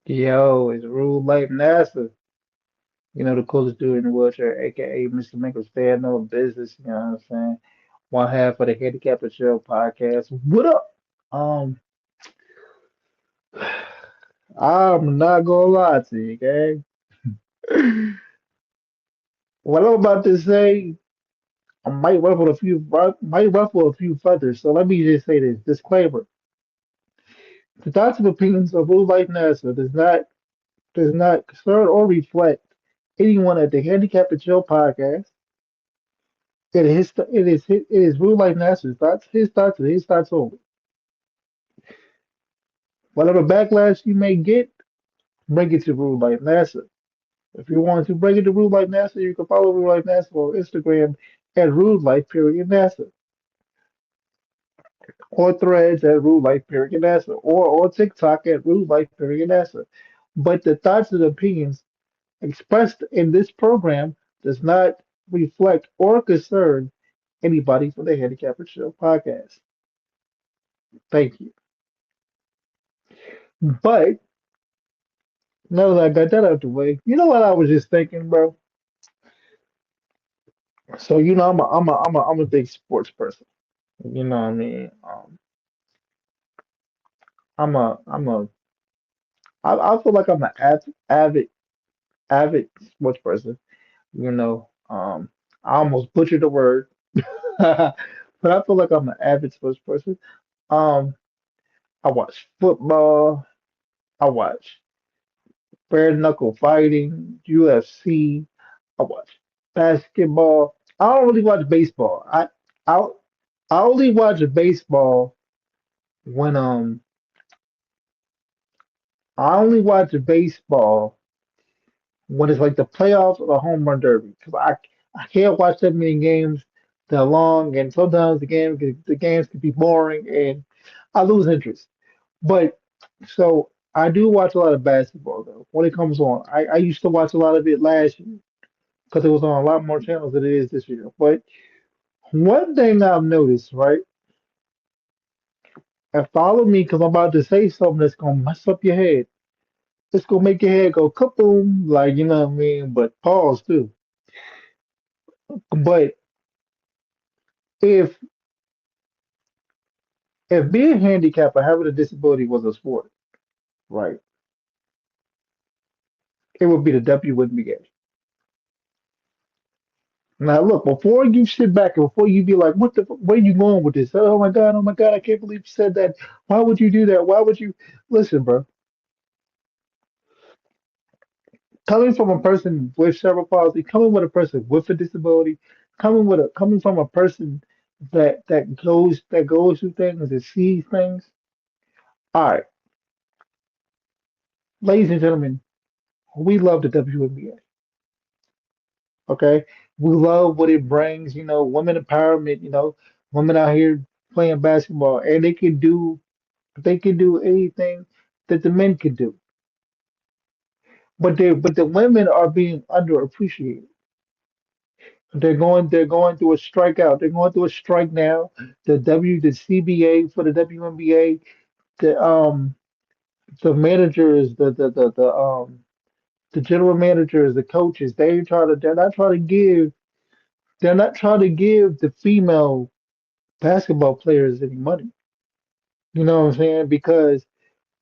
Yo, it's Rule Life NASA. The coolest dude in the wheelchair, aka Mr. Michael Stay No Business, you know what I'm saying? One half of the Handicap and Show podcast. What up? Um, I'm not gonna lie to you, gang. What I'm about to say, I might ruffle a few feathers. So let me just say this disclaimer: the thoughts and opinions of Rule Life NASA does not concern or reflect anyone at the Handicap and Show podcast. It is Blue Light Master's thoughts, his thoughts only. Whatever backlash you may get, bring it to Blue Light Master. If you want to bring it to Rude Life NASA, you can follow Rude Life NASA on Instagram at Rude Life period NASA, or threads at Rude Life period NASA, or on TikTok at Rude Life period NASA. But the thoughts and opinions expressed in this program does not reflect or concern anybody from the Handicapper Show podcast. Thank you. But now that I got that out the way, you know what I was just thinking, bro? So I'm a big sports person. You know what I mean? I feel like I'm an avid sports person. You know, I almost butchered the word, but I feel like I'm an avid sports person. Um, I watch football. I watch bare knuckle fighting, UFC. I watch basketball. I don't really watch baseball. I I only watch baseball when I only watch baseball when it's like the playoffs or the home run derby because I can't watch that many games that long and sometimes the games can be boring and I lose interest. But so I do watch a lot of basketball though when it comes on. I used to watch a lot of it last year because it was on a lot more channels than it is this year. But one thing I've noticed, right? And follow me because I'm about to say something that's gonna mess up your head. It's gonna make your head go kaboom, like you know what I mean, but pause too. But if if being handicapped or having a disability was a sport, right, it would be the WNBA. Now look, before you sit back and before you be like, where you going with this? Oh my God, I can't believe you said that. Why would you do that? Why would you listen, bro? Coming from a person with cerebral palsy, coming with a person with a disability, coming from a person that goes through things and sees things. All right, ladies and gentlemen, we love the WNBA. Okay, we love what it brings. Women empowerment. Women out here playing basketball, and they can do anything that the men can do. But the women are being underappreciated. They're going through a strikeout. They're going through a strike now. The CBA for the WNBA, the managers, the general managers, the coaches, they're not trying to give the female basketball players any money. You know what I'm saying?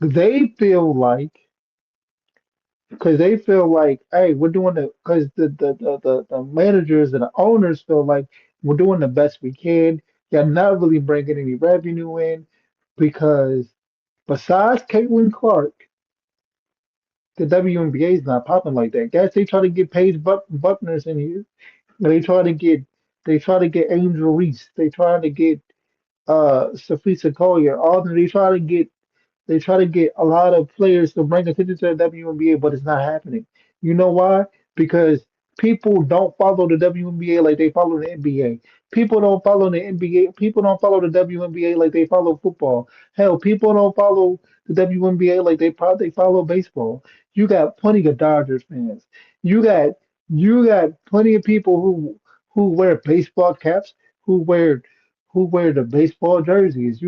They feel like because they feel like, hey, we're doing because the managers and the owners feel like we're doing the best we can. They're not really bringing any revenue in because besides Caitlin Clark, the WNBA is not popping like that. Guys, they try to get Paige Buckners in here. They try to get Angel Reese. They try to get Safisa Collier. All they try to get a lot of players to bring attention to the WNBA, but it's not happening. You know why? Because people don't follow the WNBA like they follow the NBA. People don't follow the NBA. People don't follow the WNBA like they follow football. Hell, people don't follow the WNBA like they probably follow baseball. You got plenty of Dodgers fans. You got you got plenty of people who wear baseball caps, who wear the baseball jerseys.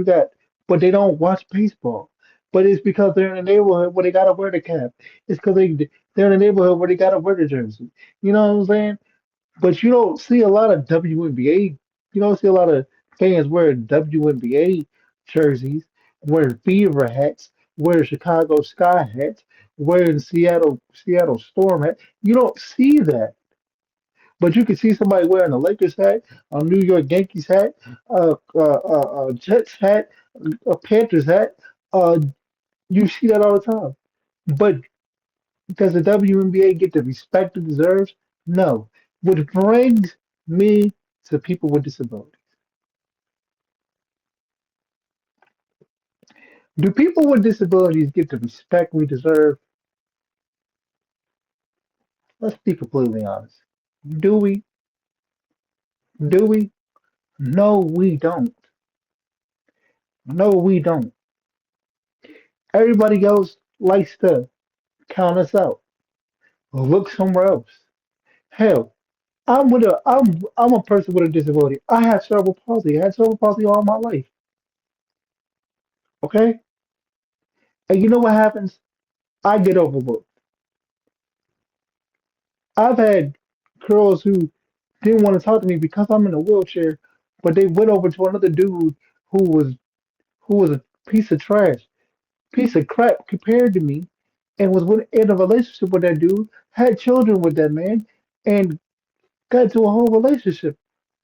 But they don't watch baseball. but it's because they're in a neighborhood where they gotta wear the cap. It's because they're in a neighborhood where they gotta wear the jersey. You know what I'm saying? But you don't see a lot of WNBA. You don't see a lot of fans wearing WNBA jerseys, wearing Fever hats, wearing Chicago Sky hats, wearing Seattle Storm hat. You don't see that. But you can see somebody wearing a Lakers hat, a New York Yankees hat, a Jets hat, a Panthers hat. Uh, you see that all the time. But does the WNBA get the respect it deserves? No. Which brings me to people with disabilities. Do people with disabilities get the respect we deserve? Let's be completely honest. Do we? Do we? No, we don't. No, we don't. Everybody else likes to count us out. Look somewhere else. Hell, I'm a person with a disability. I have cerebral palsy. I had cerebral palsy all my life. Okay? And you know what happens? I get overlooked. I've had girls who didn't want to talk to me because I'm in a wheelchair, but they went over to another dude who was who was a piece of trash, piece of crap compared to me, and was in a relationship with that dude, had children with that man, and got into a whole relationship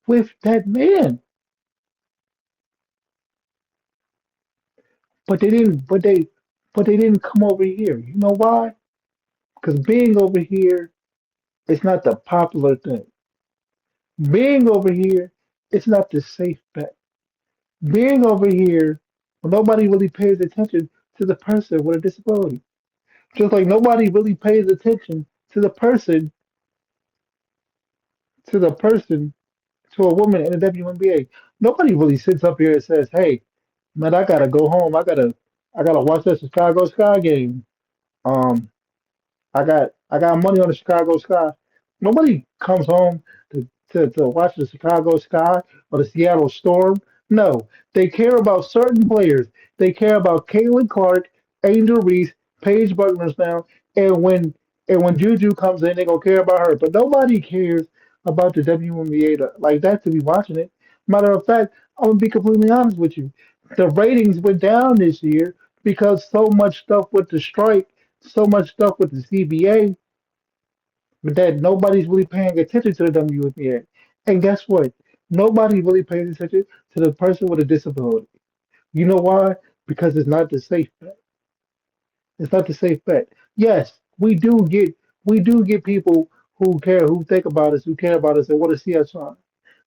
with that man. But they didn't. But they didn't come over here. You know why? Because being over here is not the popular thing. Being over here, it's not the safe bet. Being over here, well, nobody really pays attention to the person with a disability. Just like nobody really pays attention to the person, to the person, to a woman in the WNBA. Nobody really sits up here and says, "Hey, man, I gotta go home. I gotta watch that Chicago Sky game. Um, I got money on the Chicago Sky." Nobody comes home to watch the Chicago Sky or the Seattle Storm. No, they care about certain players. They care about Caitlin Clark, Angel Reese, Paige Buckner's now, and when Juju comes in, they gonna care about her. But nobody cares about the WNBA like that to be watching it. Matter of fact, I'm gonna be completely honest with you. The ratings went down this year because so much stuff with the strike, so much stuff with the CBA, that nobody's really paying attention to the WNBA. And guess what? Nobody really pays attention to the person with a disability. You know why? Because it's not the safe bet. It's not the safe bet. Yes, we do get people who care, who care about us, and want to see us shine.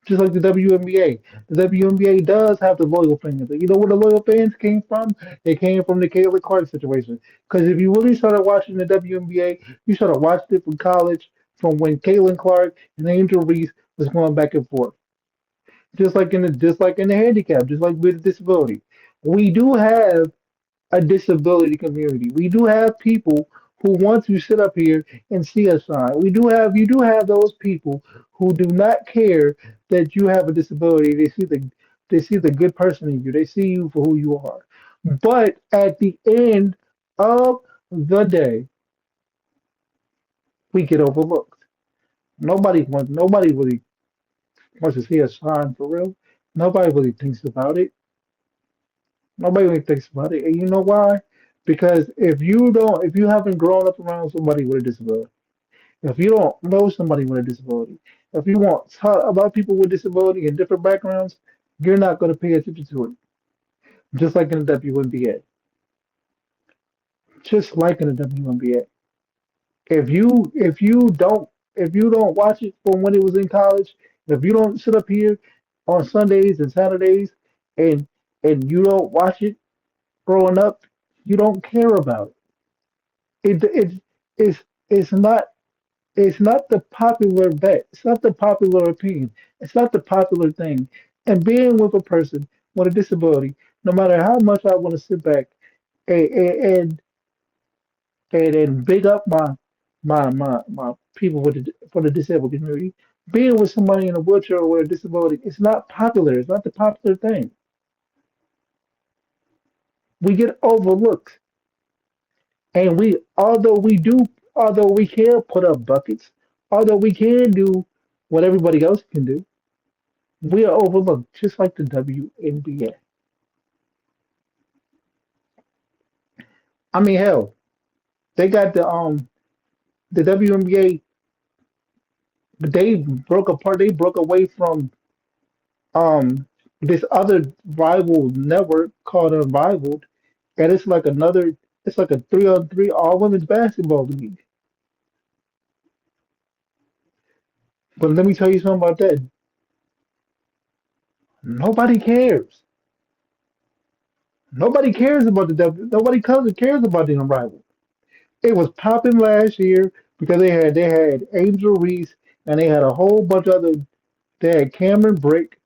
Just like the WNBA. The WNBA does have the loyal fans. You know where the loyal fans came from? They came from the Caitlin Clark situation. Because if you really started watching the WNBA, you should have watched it from college, from when Caitlin Clark and Angel Reese was going back and forth. Just like in the handicap, just like with disability. We do have a disability community. We do have people who want to sit up here and see us shine. You do have those people who do not care that you have a disability. They see the good person in you. They see you for who you are. But at the end of the day, we get overlooked. Nobody really wants to see us shine for real. Nobody really thinks about it. Nobody really thinks about it. And you know why? Because if you haven't grown up around somebody with a disability, if you don't know somebody with a disability, if you want to talk about people with disability and different backgrounds, you're not going to pay attention to it. Just like in the WNBA. Just like in the WNBA. If you don't watch it from when it was in college, if you don't sit up here on Sundays and Saturdays and you don't watch it growing up, you don't care about it. It's it's not it's not the popular bet. It's not the popular opinion. It's not the popular thing. And being with a person with a disability, no matter how much I want to sit back and and big up my people with for the disabled community, being with somebody in a wheelchair or with a disability, it's not popular. It's not the popular thing. We get overlooked, and although we can put up buckets, although we can do what everybody else can do, we are overlooked, just like the WNBA. I mean, hell, they got the WNBA. They broke apart. They broke away from um this other rival network called Unrivaled, and it's like another. It's like a 3-on-3 all women's basketball league. But let me tell you something about that. Nobody cares. Nobody cares about the nobody cares about the Unrivaled. It was popping last year because they had Angel Reese and they had a whole bunch of other. They had Cameron Brink.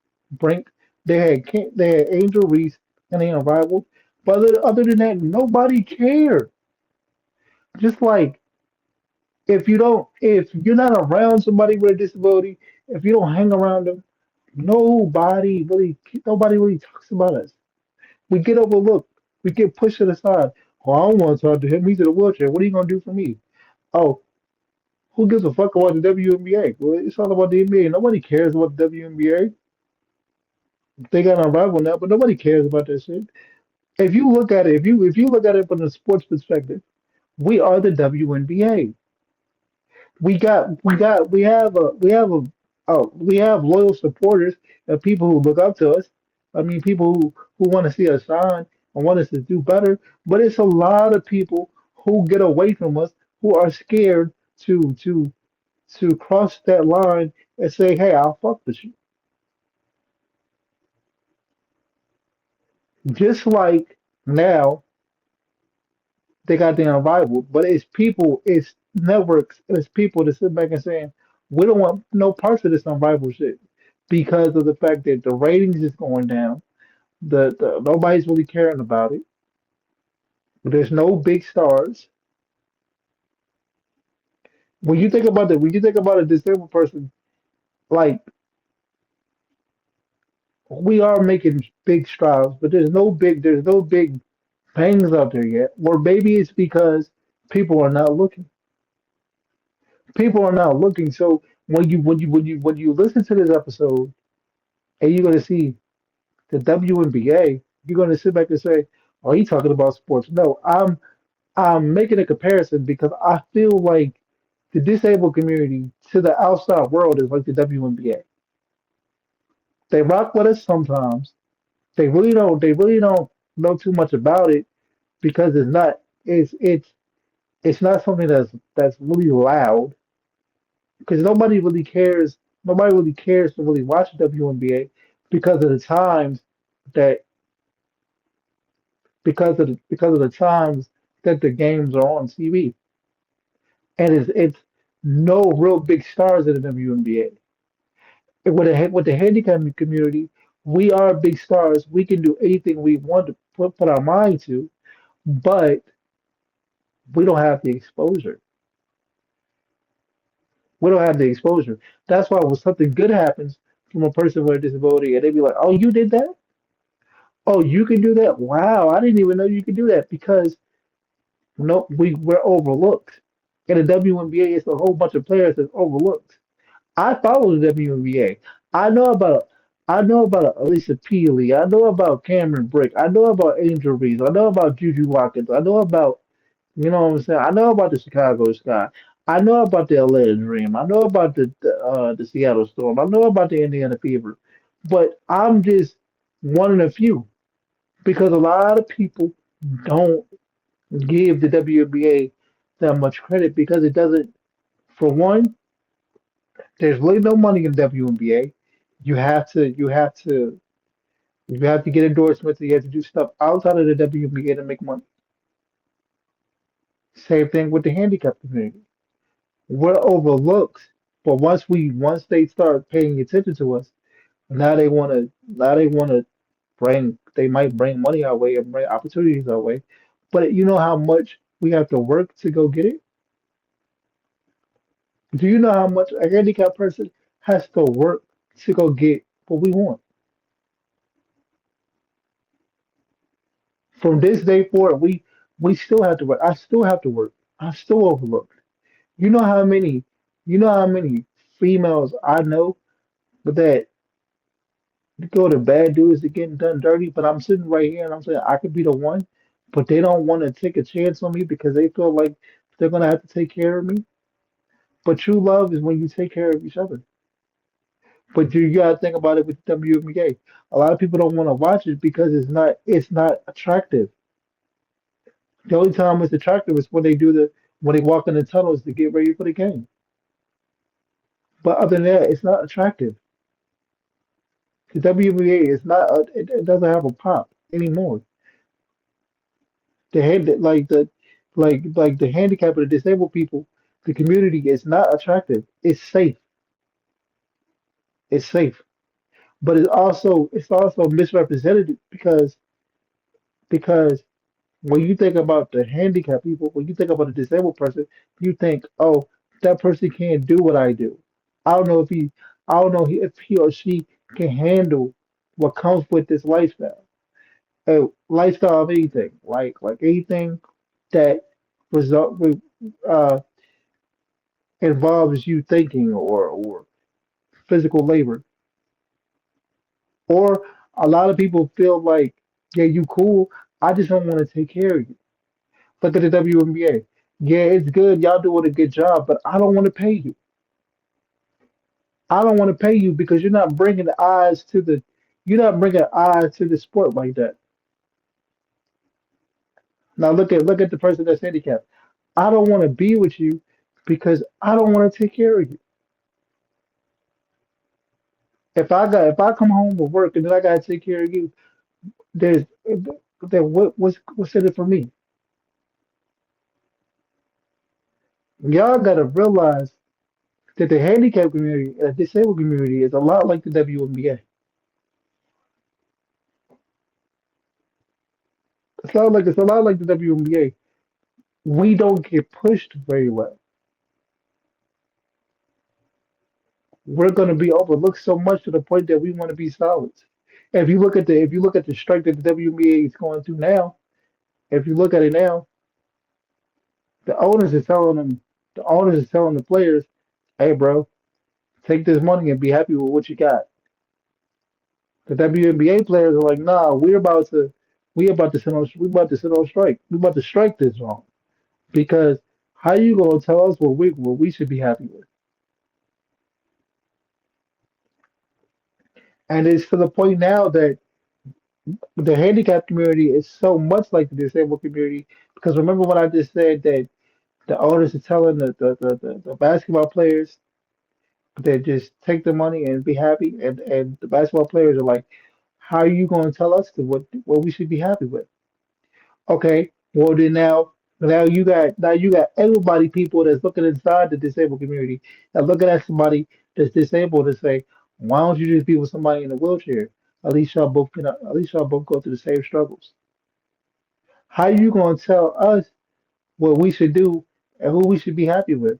They had Angel Reese and they Unrivaled. But other than that, nobody cared. Just like if you're not around somebody with a disability, if you don't hang around them, nobody really talks about us. We get overlooked. We get pushed to the side. Oh, I don't want to talk to him. He's in a wheelchair. What are you gonna do for me? Oh, who gives a fuck about the WNBA? Well, it's all about the NBA. Nobody cares about the WNBA. They got a rival now, but nobody cares about that shit. If you look at it, if you look at it from the sports perspective, we are the WNBA. We have loyal supporters and people who look up to us. I mean, people who want to see us shine and want us to do better. But it's a lot of people who get away from us who are scared to to to cross that line and say, "Hey, I'll fuck with you." Just like now they got the unrivaled, but it's networks, it's people that sit back and saying, "We don't want no parts of this unrivaled shit," because of the fact that the ratings is going down. The nobody's really caring about it. There's no big stars. When you think about a disabled person, like we are making big strides, but there's no big bangs out there yet. Or maybe it's because people are not looking. People are not looking. So when you listen to this episode and you're gonna see the WNBA, you're gonna sit back and say, "Oh, he's talking about sports." No, I'm making a comparison because I feel like the disabled community to the outside world is like the WNBA. They rock with us sometimes. They really don't know too much about it because it's not something that's really loud because nobody really cares to really watch the WNBA because of the times that because of the times that the games are on TV. And it's no real big stars in the WNBA. And with the handicap community, we are big stars. We can do anything we want to put our mind to, but we don't have the exposure. We don't have the exposure. That's why when something good happens from a person with a disability, and they be like, "Oh, you did that? Oh, you can do that? Wow, I didn't even know you could do that." Because no, we're overlooked. In the WNBA, it's a whole bunch of players that's overlooked. I follow the WNBA. I know about I know about Alicia Peely. I know about Cameron Brick. I know about Angel Reese. I know about Juju Watkins. I know about what I'm saying. I know about the Chicago Sky. I know about the Atlanta Dream. I know about the Seattle Storm. I know about the Indiana Fever. But I'm just one of the few because a lot of people don't give the WNBA that much credit because it doesn't. For one, there's really no money in WNBA. You have to you have to you have to get endorsements. You have to do stuff outside of the WNBA to make money. Same thing with the handicap community. We're overlooked, but once they start paying attention to us, now they wanna they might bring money our way and bring opportunities our way. But you know how much we have to work to go get it? Do you know how much a handicapped person has to work to go get what we want? From this day forward, we still have to work. I still have to work. I'm still overlooked. You know how many you know how many females I know that go to bad dudes to getting done dirty, but I'm sitting right here and I'm saying I could be the one, but they don't want to take a chance on me because they feel like they're gonna have to take care of me. But true love is when you take care of each other. But you gotta think about it with WNBA. A lot of people don't want to watch it because it's not attractive. The only time it's attractive is when they walk in the tunnels to get ready for the game. But other than that, it's not attractive. The WNBA is not it doesn't have a pop anymore. The hand like the handicapped or the disabled people, the community is not attractive. It's safe. It's safe. But it's also misrepresented because when you think about the handicapped people, when you think about a disabled person, you think, oh, that person can't do what I do. I don't know if he, I don't know if he or she can handle what comes with this lifestyle. A lifestyle of anything, like anything that result with uh involves you thinking or physical labor. Or a lot of people feel like, yeah, you cool. I just don't want to take care of you. Look at the WNBA. Yeah, it's good. Y'all doing a good job, but I don't want to pay you. I don't want to pay you because you're not bringing eyes to the sport like that. Now look at the person that's handicapped. I don't want to be with you because I don't want to take care of you. If I come home from work and then I gotta take care of you, there's then what's in it for me? Y'all gotta realize that the handicap community and the disabled community is a lot like the WNBA. It's a lot like the WNBA. We don't get pushed very well. We're gonna be overlooked so much to the point that we want to be solids. If you look at the strike that the WNBA is going through now, if you look at it now, the owners is telling them the owners is telling the players, hey bro, take this money and be happy with what you got. The WNBA players are like, nah, we about to sit on strike. We about to strike this wrong. Because how you gonna tell us what we should be happy with? And it's to the point now that the handicap community is so much like the disabled community. Because remember what I just said that the owners are telling the basketball players that just take the money and be happy, and the basketball players are like, how are you gonna tell us what we should be happy with? Okay, well then now you got everybody people that's looking inside the disabled community and looking at somebody that's disabled and say, why don't you just be with somebody in a wheelchair? At least y'all both go through the same struggles. How you gonna tell us what we should do and who we should be happy with?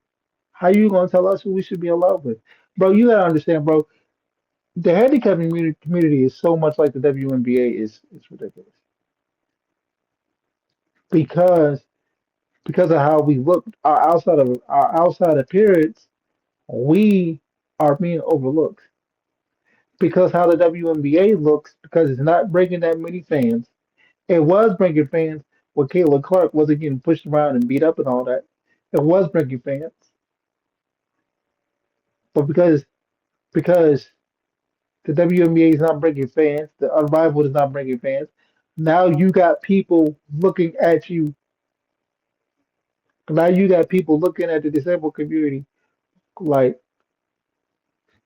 How you gonna tell us who we should be in love with? Bro, you gotta understand, bro, the handicap community is so much like the WNBA is ridiculous. Because because of how we look, our outside appearance, we are being overlooked. Because how the WNBA looks, because it's not bringing that many fans. It was bringing fans when Caitlin Clark wasn't getting pushed around and beat up and all that. It was bringing fans, but because the WNBA is not bringing fans, the Unrivaled is not bringing fans. Now you got people looking at you. Now you got people looking at the disabled community like,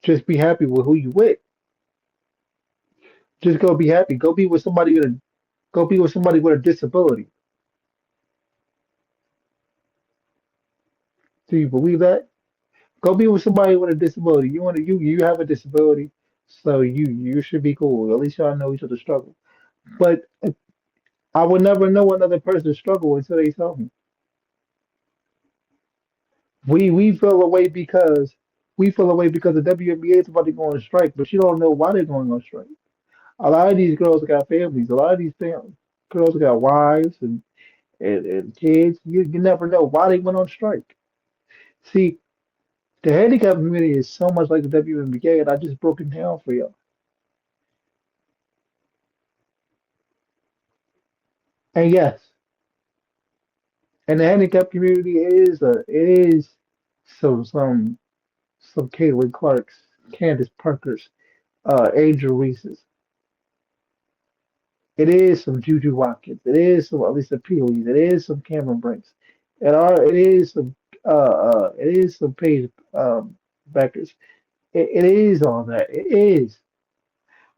just be happy with who you with. Just go be happy. Go be with somebody with a disability. Do you believe that? Go be with somebody with a disability. You have a disability, so you should be cool. At least y'all know each other's struggle. But I would never know another person's struggle until they tell me. We feel away because the WNBA is about to go on strike, but you don't know why they're going on strike. A lot of these girls got families. A lot of these families. Girls got wives and kids. You never know why they went on strike. See, the handicap community is so much like the WNBA, and I just broke it down for you. And yes, and the handicap community it is some Caitlin Clarks, Candace Parkers, Angel Reese's. It is some Juju Watkins. It is some Lisa Peelys. It is some Cameron Brinks. It is some it is some Paige Beckers. It is all that. It is.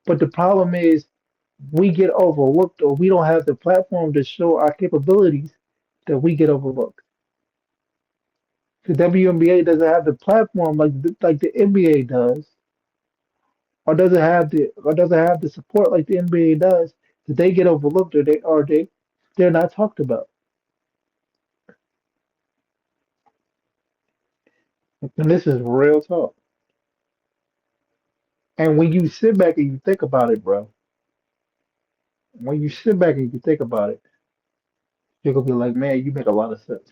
But the problem is we get overlooked or we don't have the platform to show our capabilities that we get overlooked. The WNBA doesn't have the platform like the NBA does, or doesn't have the support like the NBA does. That they get overlooked or they're not talked about. And this is real talk. And when you sit back and you think about it, bro, when you sit back and you think about it, you're gonna be like, man, you make a lot of sense.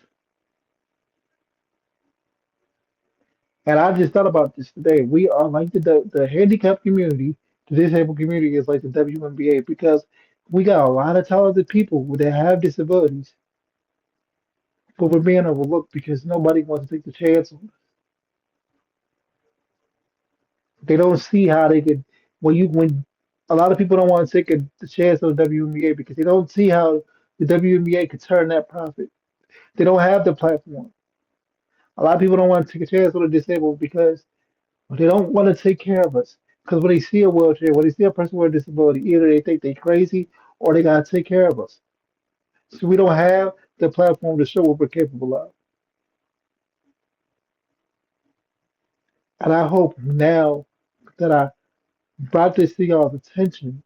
And I just thought about this today. We are like the handicap community, the disabled community is like the WNBA because we got a lot of talented people that have disabilities, but we're being overlooked because nobody wants to take the chance. They don't see how they could when a lot of people don't want to take the chance on the WNBA because they don't see how the WNBA could turn that profit. They don't have the platform. A lot of people don't want to take a chance on the disabled because they don't want to take care of us. Because when they see a wheelchair, when they see a person with a disability, either they think they crazy or they gotta take care of us. So we don't have the platform to show what we're capable of. And I hope now that I brought this to y'all's attention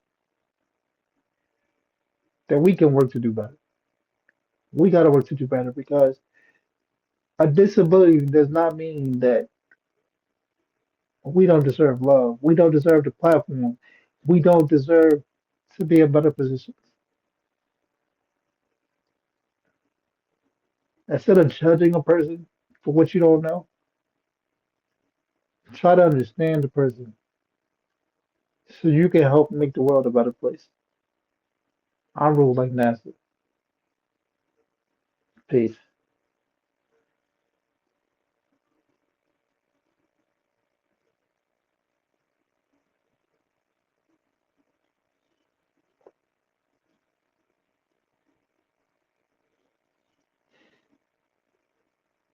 that we can work to do better. We gotta work to do better because a disability does not mean that we don't deserve love. We don't deserve the platform. We don't deserve to be in better positions. Instead of judging a person for what you don't know, try to understand the person so you can help make the world a better place. I rule like NASA. Peace.